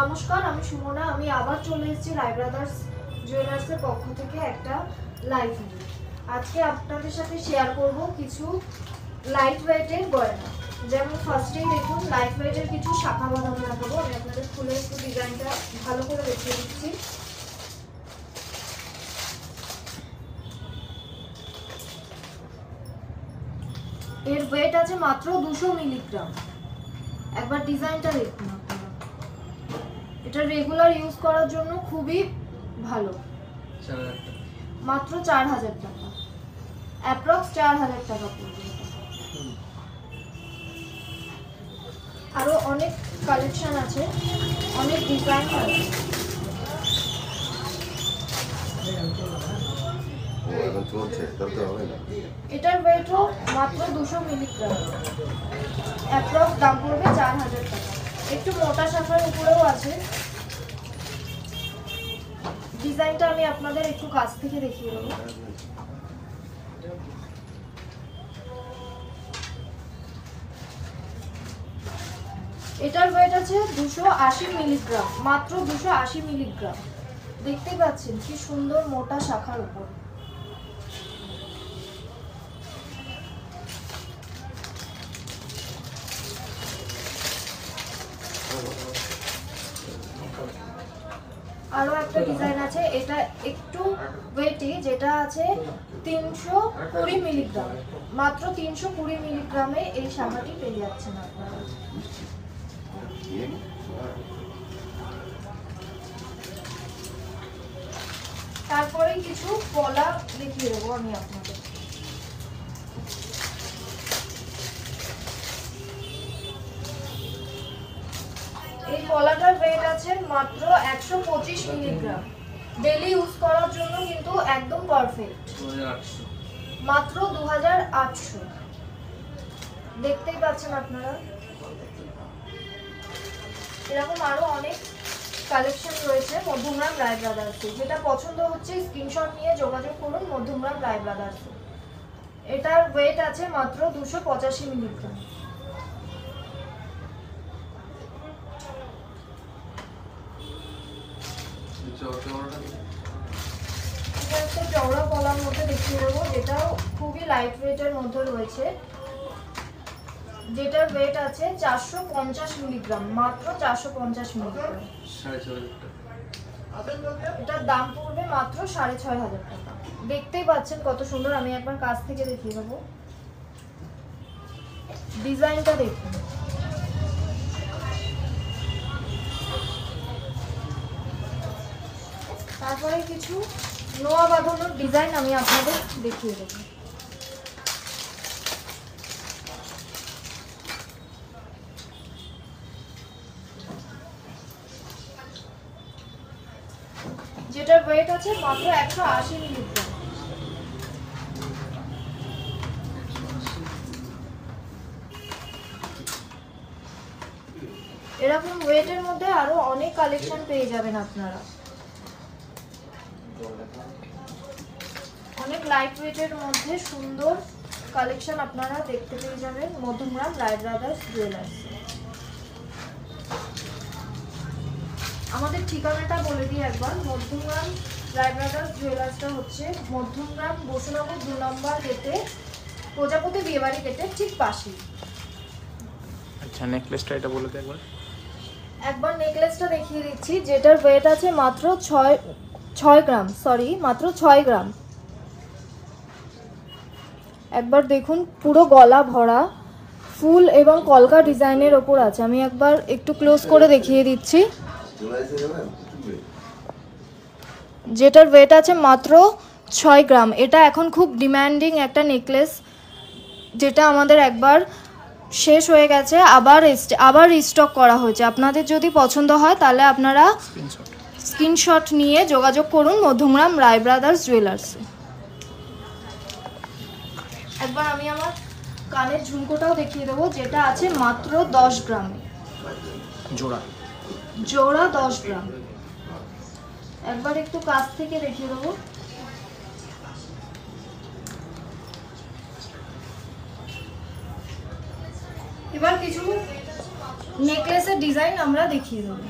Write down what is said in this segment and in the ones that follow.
নমস্কার, আমি সুমনা। আমি আবার চলে এসেছি রায় ব্রাদার্স জুয়েলার্সের পক্ষ থেকে একটা লাইভ ভিডিও। আজকে আপনাদের সাথে শেয়ার করব কিছু লাইট ওয়েটের গয়না। যেমন ফার্স্টেই দেখুন, লাইট ওয়েটের কিছু শাখা বাঁধানো দেখাবো। আমি আপনাদের খুলে একটু ডিজাইনটা ভালো করে দেখিয়ে দিচ্ছি। এর ওয়েট আছে মাত্র 200 মিলিগ্রাম। একবার ডিজাইনটা দেখুন আপনারা। এটা রেগুলার ইউজ করার জন্য খুবই ভালো। মাত্র 4000 টাকা, অ্যাপ্রক্স 4000 টাকা পড়বে। আরো অনেক কালেকশন আছে, অনেক ডিজাইন আছে। এটার ওয়েটও মাত্র 200 মিলিগ্রাম, অ্যাপ্রক্স দাম পড়বে 4000 টাকা। একটু মোটা শাখার উপরেও আছে। ডিজাইনটা আমি আপনাদের একটু কাছ থেকে দেখিয়ে দেবো। এটার ওয়েট আছে 280 মিলিগ্রাম, মাত্র 280 মিলিগ্রাম। দেখতে পাচ্ছেন কি সুন্দর মোটা শাখার উপর। আরো একটা ডিজাইন আছে, এটা একটু ওয়েটি, যেটা আছে 320 মিলিগ্রাম। মাত্র 320 মিলিগ্রামে এই শাখাটি পেয়ে যাচ্ছেন আপনারা। তারপরে কিছু পলা দেখিয়ে দেবো আমি আপনাদের। এই পলাটার ওয়েট আছে মাত্র 125 মিলিগ্রাম। ডেইলি ইউজ করার জন্য কিন্তু একদম পারফেক্ট। মাত্র 2800। দেখতেই পাচ্ছেন আপনারা। এরকম আরো অনেক কালেকশন রয়েছে মধ্যমগ্রাম রায় ব্রাদার্সে। যেটা পছন্দ হচ্ছে স্ক্রিনশট নিয়ে যোগাযোগ করুন মধ্যমগ্রাম রায় ব্রাদার্সে। এটার ওয়েট আছে মাত্র 285 মিলিগ্রাম। চওড়া পলার মধ্যে দেখিয়ে দেবো, যেটাও খুবই লাইট ওয়েটের মধ্যে রয়েছে। যেটার ওয়েট আছে 450 মিলিগ্রাম, মাত্র 450 মিলিগ্রাম। এটার দাম পড়বে মাত্র 6500 টাকা। দেখতেই পাচ্ছেন কত সুন্দর। আমি একবার কাছ থেকে দেখিয়ে দেবো। ডিজাইনটা দেখুন। তারপরে কিছু নোয়া বাঁধানোর ডিজাইন আমি আপনাদের দেখিয়ে দেবো। যেটার ওয়েট আছে মাত্র 180 মিলিগ্রাম। এরকম ওয়েটের মধ্যে আরো অনেক কালেকশন পেয়ে যাবেন আপনারা। অনেক লাইট ওয়েটের মধ্যে সুন্দর কালেকশন আপনারা দেখতে পেয়ে যাবেন মধ্যমগ্রাম রায় ব্রাদার্স জুয়েলার্স। আমাদের ঠিকানাটা বলে দিই একবার। মধ্যমগ্রাম রায় ব্রাদার্স জুয়েলার্সটা হচ্ছে মধ্যমগ্রাম বসুনগর 2 নম্বর গেটে, প্রজাপতি বিয়েবাড়ি গেটের ঠিক পাশে। আচ্ছা, নেকলেসটা এটা বলে দিই একবার নেকলেসটা দেখিয়ে দিচ্ছি। যেটার ওয়েট আছে মাত্র 6 গ্রাম, সরি মাত্র 6 গ্রাম। একবার দেখুন, পুরো গলা ভরা ফুল এবং কলকা ডিজাইনের ওপর আছে। আমি একবার একটু ক্লোজ করে দেখিয়ে দিচ্ছি। যেটার ওয়েট আছে মাত্র 6 গ্রাম। এটা এখন খুব ডিমান্ডিং একটা নেকলেস, যেটা আমাদের একবার শেষ হয়ে গেছে, আবার রিস্টক করা হয়েছে। আপনাদের যদি পছন্দ হয় তাহলে আপনারা স্ক্রিনশট নিয়ে যোগাযোগ করুন মধ্যমগ্রাম রায় ব্রাদার্স জুয়েলার্সে। একবার আমি আমার কানের ঝুমকোটাও দেখিয়ে দেবো, যেটা আছে মাত্র 10 গ্রামে। জোড়া 10 গ্রাম। একবার একটু কাছ থেকে দেখিয়ে দেবো। এবার কিছু নেকলেসের ডিজাইন আমরা দেখিয়ে দেবো।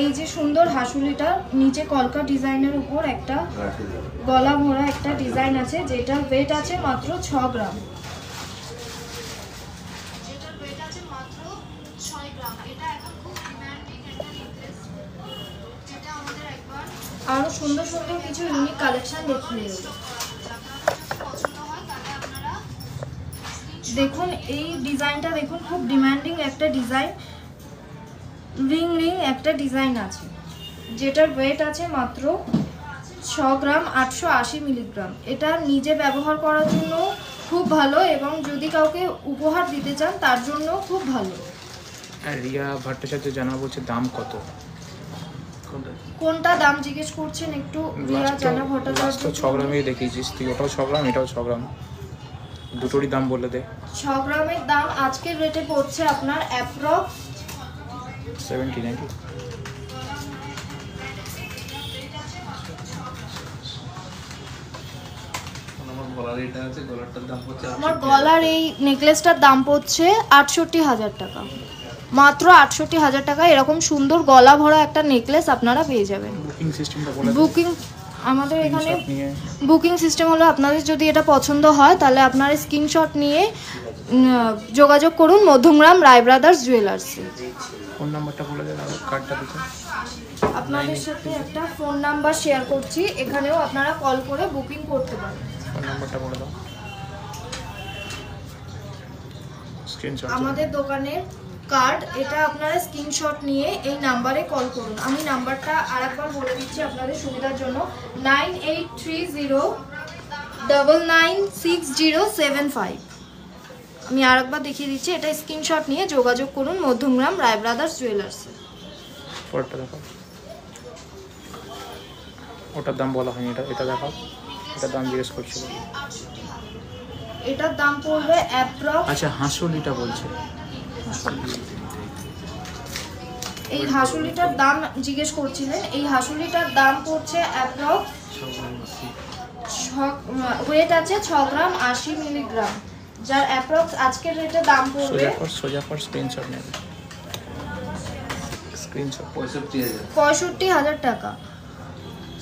এই যে সুন্দর হাসুলিটা নিচে কলকা ডিজাইনের উপর একটা গলা ভরা একটা ডিজাইন আছে, যেটার ওয়েট আছে মাত্র 6 গ্রাম। যেটার ওয়েট আছে মাত্র 6 গ্রাম। এটা এখন খুব ডিমান্ডিং একটা নেকলেস, যেটা আমাদের একবার আরো সুন্দর সুন্দর কিছু ইউনিক কালেকশন দেখিয়ে দেব। পছন্দ হয় তাহলে আপনারা দেখুন। এই ডিজাইনটা দেখুন, খুব ডিমান্ডিং একটা ডিজাইন। রিং রিং একটা ডিজাইন আছে, যেটার ওয়েট আছে মাত্র 6 গ্রাম 880 মিলিগ্রাম। এটা নিজে ব্যবহার করার জন্য খুব ভালো, এবং যদি কাউকে উপহার দিতে চান তার জন্য খুব ভালো। রিয়া ভট্টাচার্য জানা বলছে দাম কত? কোনটা দাম জিজ্ঞেস করছেন একটু? রিয়া জানা ভট্টাচার্য 6 গ্রামই দেখিয়েছিস তুই, ওটাও 6 গ্রাম এটাও 6 গ্রাম, দুটোরই দাম বলে দে। 6 গ্রামের দাম আজকের রেটে পড়ছে আপনার অ্যাপ্রক্স 70 নাকি? আমার গলার এই নেকলেসটার দাম পড়ছে 68,000 টাকা, মাত্র 68,000 টাকা। এরকম সুন্দর গলা ভরা একটা নেকলেস আপনারা পেয়ে যাবেন। বুকিং সিস্টেমটা বলে দে। বুকিং আমাদের এখানে বুকিং সিস্টেম হলো, আপনাদের যদি এটা পছন্দ হয় তাহলে আপনারা স্ক্রিনশট নিয়ে যোগাযোগ করুন মধ্যমগ্রাম রায় ব্রাদার্স জুয়েলার্সে। ফোন নাম্বারটা বলে দে, কার্ডটা দিতে। আপনাদের সাথে একটা ফোন নাম্বার শেয়ার করছি, এখানেও আপনারা কল করে বুকিং করতে পারেন। ফোন নাম্বারটা বলে দাও। স্ক্রিনশট আমাদের দোকানের কার্ড, এটা আপনারা স্ক্রিনশট নিয়ে এই নাম্বারে কল করুন। আমি নাম্বারটা আরেকবার বলে দিচ্ছি আপনাদের সুবিধার জন্য, 9830996075। আমি আরেকবার দেখিয়ে দিচ্ছি, এটা স্ক্রিনশট নিয়ে যোগাযোগ করুন মধ্যমগ্রাম রায় ব্রাদার্স জুয়েলার্সে। পরটা দেখো, ওটার দাম বলা হয়নি, এটা দেখো, এটার দাম জিজ্ঞেস করছিল। এটার দাম পড়বে অ্যাপ্রক্স, আচ্ছা হাসুলিটা বলছে, এই হাসুলিটার দাম জিজ্ঞেস করছিলেন। এই হাসুলিটার দাম পড়ছে অ্যাপ্রক্স, ওয়েট আছে 6 গ্রাম 80 মিলিগ্রাম, যার অ্যাপ্রক্স আজকের রেটে দাম পড়বে সোজা ফর স্ক্রিনশট নেবে, স্ক্রিনশট 65,000 টাকা।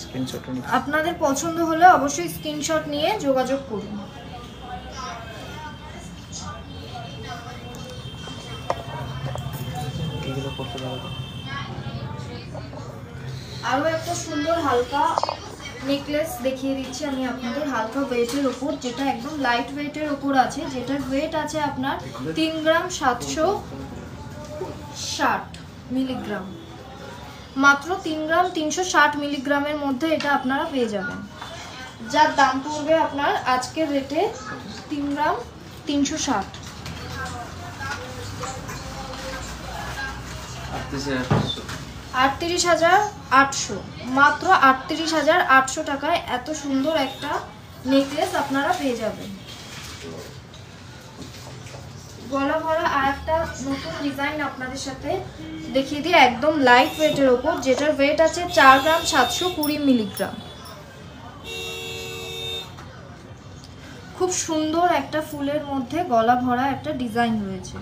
স্ক্রিনশট নিয়ে আপনাদের পছন্দ হলে অবশ্যই স্ক্রিনশট নিয়ে যোগাযোগ করুন। এইগুলো করতে পারবো। আরও একটা সুন্দর হালকা নেকলেস দেখিয়ে দিচ্ছি আমি আপনাদের, হালকা ওয়েটের ওপর, যেটা একদম লাইট ওয়েটের ওপর আছে, যেটার ওয়েট আছে আপনার 3 গ্রাম 760 মিলিগ্রাম। মাত্র 3 গ্রাম 360 মিলিগ্রামের মধ্যে এটা আপনারা পেয়ে যাবেন, যার দাম পড়বে আপনার আজকের রেটে 3 গ্রাম 360। 38,800, মাত্র 38,800 টাকায় এত সুন্দর একটা নেকলেস আপনারা পেয়ে যাবেন। গলা ভরা আর একটা নতুন ডিজাইন আপনাদের সাথে দেখিয়ে দিই, একদম লাইট ওয়েটের ওপর, যেটার ওয়েট আছে 4 গ্রাম 720 মিলিগ্রাম। খুব সুন্দর একটা ফুলের মধ্যে গলা ভরা একটা ডিজাইন রয়েছে।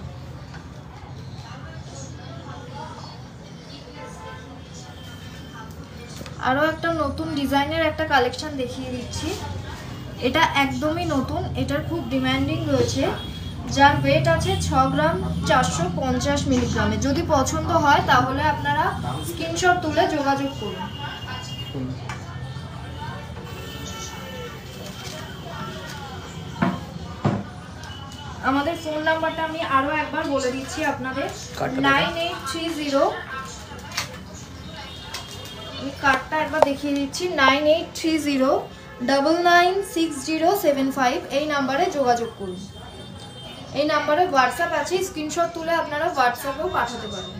আরও একটা নতুন ডিজাইনের একটা কালেকশন দেখিয়ে দিচ্ছি, এটা একদমই নতুন, এটার খুব ডিমান্ডিং রয়েছে, যার ওয়েট আছে 6 গ্রাম 450 মিলিগ্রামে। যদি পছন্দ হয় তাহলে আপনারা স্ক্রিনশট তুলে যোগাযোগ করুন। আমাদের ফোন নাম্বারটা আমি আরও একবার বলে দিচ্ছি আপনাদের, 9830, আমি কার্ডটা একবার দেখিয়ে দিচ্ছি, 9830996075। এই নাম্বারে যোগাযোগ করুন। এই নাম্বারে হোয়াটসঅ্যাপ আছে, স্ক্রিনশট তুলে আপনারা হোয়াটসঅ্যাপেও পাঠাতে পারেন।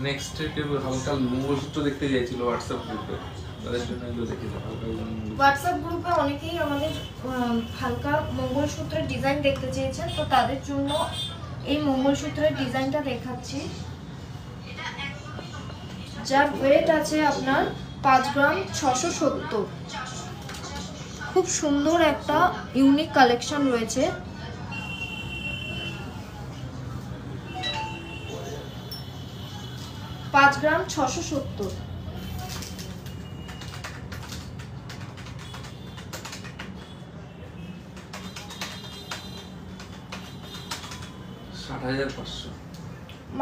নেক্সট ডেটে হালকা মঙ্গলসূত্র দেখতে চাইছিল হোয়াটসঅ্যাপ গ্রুপে, তাদের জন্য এগুলো দেখে দাও। হোয়াটসঅ্যাপ গ্রুপে অনেকেই আমাদের হালকা মঙ্গলসূত্রের ডিজাইন দেখতে চেয়েছেন, তো তাদের জন্য এই মঙ্গলসূত্রের ডিজাইনটা দেখাচ্ছি, যার ওয়েট আছে আপনার 5 গ্রাম 670। খুব সুন্দর একটা ইউনিক কালেকশন রয়েছে, 5 গ্রাম 670।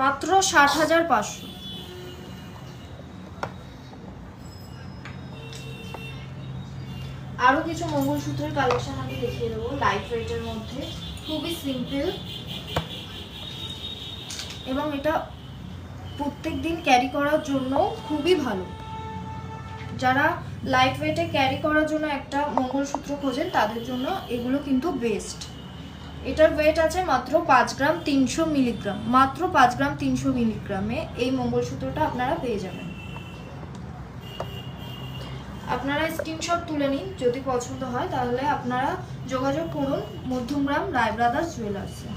মাত্র 60,500। আরো কিছু মঙ্গলসূত্রের কালেকশন আমি দেখিয়ে দেবো লাইট ওয়েটের মধ্যে, খুবই সিম্পল এবং এটা প্রত্যেকদিন ক্যারি করার জন্য খুবই ভালো। যারা লাইট ওয়েটে ক্যারি করার জন্য একটা মঙ্গলসূত্র খোঁজেন তাদের জন্য এগুলো কিন্তু বেস্ট। এটার ওয়েট আছে মাত্র 5 গ্রাম 300 মিলিগ্রাম, মাত্র 5 গ্রাম 300 মিলিগ্রামে এই মঙ্গলসূত্রটা আপনারা পেয়ে যাবেন। আপনারা স্ক্রিনশট তুলে নিন, যদি পছন্দ হয় তাহলে আপনারা যোগাযোগ করুন মধ্যমগ্রাম রায় ব্রাদার্স জুয়েলার্সে।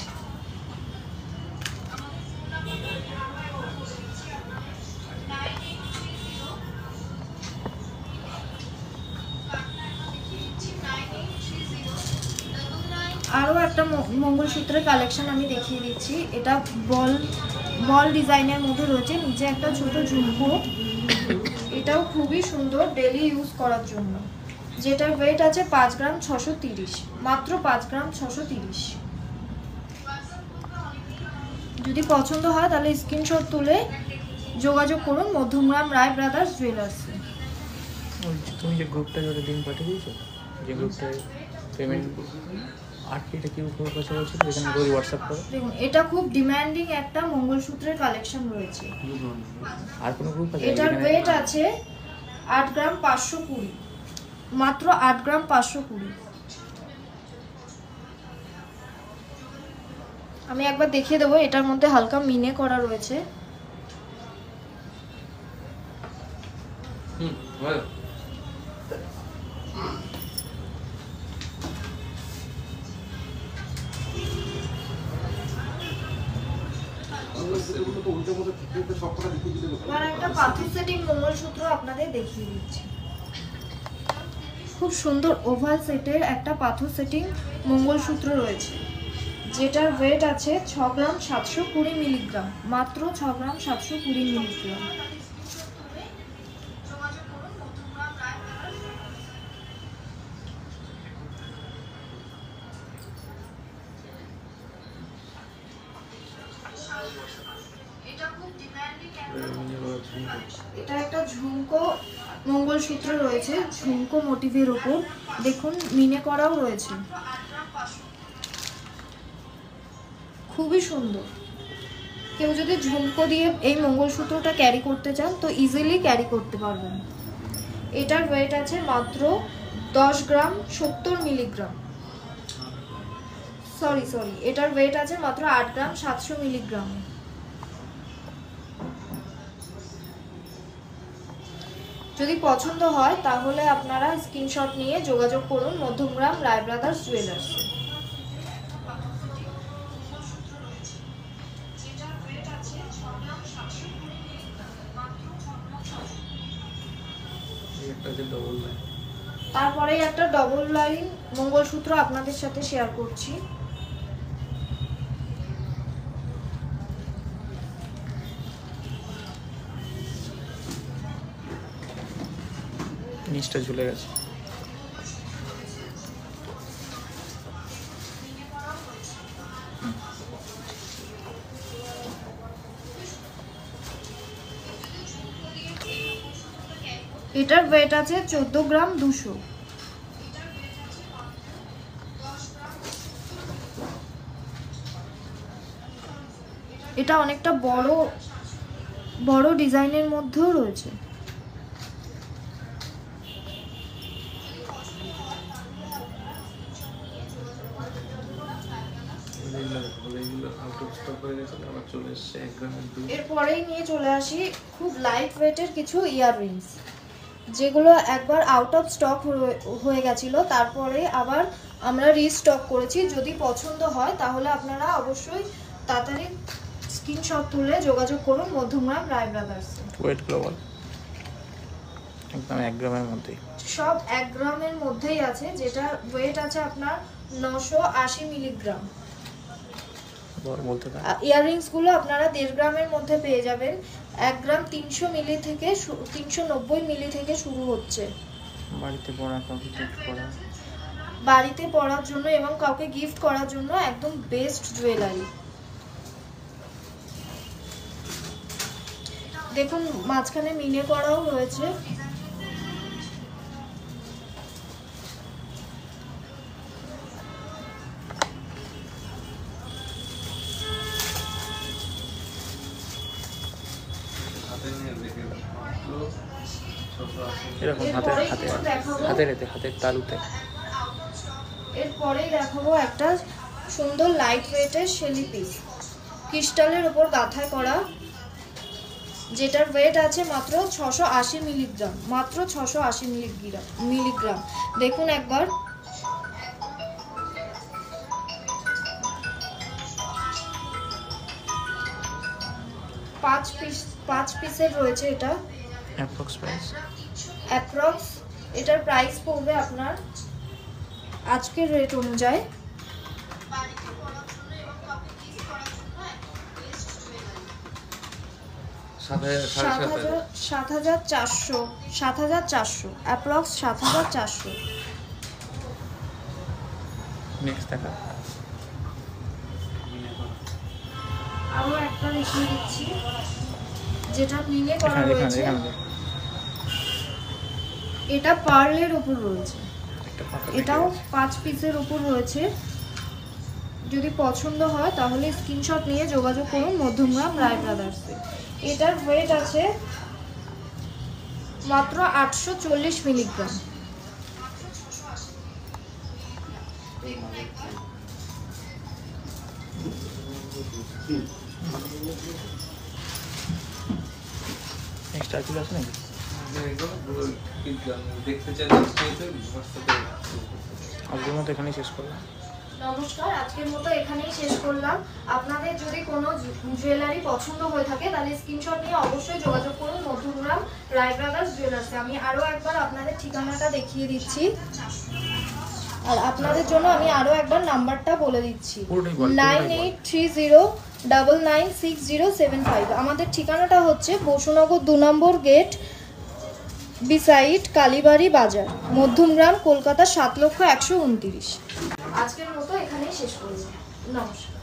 আরও একটা মঙ্গলসূত্রের কালেকশন আমি দেখিয়ে দিচ্ছি। এটা বল ডিজাইনের মধ্যে রয়েছে, নিচে একটা ছোট ঝুমকো। এটাও খুবই সুন্দর ডেলি ইউজ করার জন্য, যেটার ওয়েট আছে 5 গ্রাম 630, মাত্র 5 গ্রাম 630। যদি পছন্দ হয় তাহলে স্ক্রিনশট তুলে যোগাযোগ করুন মধ্যমগ্রাম রায় ব্রাদার্স জুয়েলার্সে। তুমি যে গ্রুপটা যত দিন পাঠিয়ে দিয়েছো, যে গ্রুপটায় পেমেন্ট আর কি এটা কি উপর কাছে বলছি, যেখানে রোজ হোয়াটসঅ্যাপ করো। দেখুন এটা খুব ডিমান্ডিং একটা মঙ্গলসূত্রের কালেকশন রয়েছে। আর কোনো গ্রুপ আছে? এটার ওয়েট আছে 8 গ্রাম 520, মাত্র 8 গ্রাম 520। আমি একবার দেখিয়ে দেবো, এটার মধ্যে হালকা মিনে করা রয়েছে। এবার একটা পাথর সেটিং মঙ্গলসূত্র আপনাদের দেখিয়ে দিচ্ছি। খুব সুন্দর ওভাল সেটের একটা পাথর সেটিং মঙ্গলসূত্র রয়েছে, যেটার ওয়েট আছে 6 গ্রাম 720 মিলিগ্রাম, মাত্র 6 গ্রাম 720 মিলিগ্রাম। এটা একটা ঝুমকো মঙ্গলসূত্র রয়েছে, ঝুমকো মোটিভের উপর দেখুন মিনে করাও রয়েছে, খুবই সুন্দর। কেউ যদি ঝুমকো দিয়ে এই মঙ্গলসূত্রটা ক্যারি করতে চান তো ইজিলি ক্যারি করতে পারবেন। এটার ওয়েট আছে মাত্র 10 গ্রাম 70 মিলিগ্রাম, সরি এটার ওয়েট আছে মাত্র 8 গ্রাম 700 মিলিগ্রাম। যদি পছন্দ হয় তাহলে আপনারা স্ক্রিনশট নিয়ে যোগাযোগ করুন মধ্যমগ্রাম রায় ব্রাদার্স জুয়েলার্সে। তারপরে একটা ডবল লাইন মঙ্গলসূত্র আপনাদের সাথে শেয়ার করছি। নিচটা ঝুলে গেছে। এটার ওয়েট আছে 14 গ্রাম 200। এটা অনেকটা বড় ডিজাইনের মধ্যেও রয়েছে। এরপরেই নিয়ে চলে আসি খুব লাইট ওয়েটের কিছু ইয়াররিংস, যেগুলো একবার আউট অফ স্টক হয়ে গেছিল, তারপরে আবার আমরা রিস্টক করেছি। যদি পছন্দ হয় তাহলে আপনারা অবশ্যই তাড়াতাড়ি স্ক্রিনশট তুলে যোগাযোগ করুন মধ্যমগ্রাম রায় ব্রাদার্সে। ওয়েট গ্লোবাল একদম 1 গ্রামের মধ্যেই, সব 1 গ্রামের মধ্যেই আছে, যেটা ওয়েট আছে আপনার 980 মিলিগ্রাম। বলতে পারেন। ইয়াররিংসগুলো আপনারা 1.5 গ্রামের মধ্যে পেয়ে যাবেন। 1 গ্রাম 300 মিলি থেকে 390 মিলি থেকে শুরু হচ্ছে। বাড়িতে পড়া, কাউকে গিফট করা, বাড়িতে পরার জন্য এবং কাউকে গিফট করার জন্য একদম বেস্ট জুয়েলারি। দেখুন মাঝখানে মিনে করাও রয়েছে। হাতে নিয়ে দেখে মাত্র 680 এরকম হাতের তালুতে। এরপরেই দেখাবো একটা সুন্দর লাইট ওয়েটের শেলি পিস, ক্রিস্টালের উপর গাঁথায় করা, যেটার ওয়েট আছে মাত্র 680 মিলিগ্রাম, মাত্র 680 মিলিগ্রাম। দেখুন একবার, পাঁচ পিসের রয়েছে এটা। অ্যাপ্রক্স প্রাইস, এটার প্রাইস পড়বে আপনার আজকের রেট অনুযায়ী 7,400 অ্যাপ্রক্স 7,400। নেক্সট দেখা। আরো একটা দেখিয়ে দিচ্ছি যেটা মিনে করা রয়েছে। এটা পার্লের উপর রয়েছে, এটাও 5 পিসের উপর রয়েছে। যদি পছন্দ হয় তাহলে স্ক্রিনশট নিয়ে যোগাযোগ করুন মধ্যমগ্রাম রায় ব্রাদার্সে। এটার ওয়েট আছে মাত্র 840 মিলিগ্রাম। নেক্সট আর কি আছে নাকি? দেখতে চাই আজকের মতো এখানেই শেষ করলাম। নমস্কার, আজকের মতো এখানেই শেষ করলাম। আপনাদের যদি কোনো জুয়েলারি পছন্দ হয়ে থাকে তাহলে স্ক্রিনশট নিয়ে অবশ্যই যোগাযোগ করুন মধ্যমগ্রাম রায় ব্রাদার্স জুয়েলার্সে। আমি আরও একবার আপনাদের ঠিকানাটা দেখিয়ে দিচ্ছি, আর আপনাদের জন্য আমি আরও একবার নাম্বারটা বলে দিচ্ছি, 9830996075। আমাদের ঠিকানাটা হচ্ছে বসুনগর 2 নম্বর গেট, বিসাইড কালীবাড়ি বাজার, মধ্যমগ্রাম, কলকাতা 7,129,000। আজকের মতো এখানেই শেষ করলাম। নমস্কার।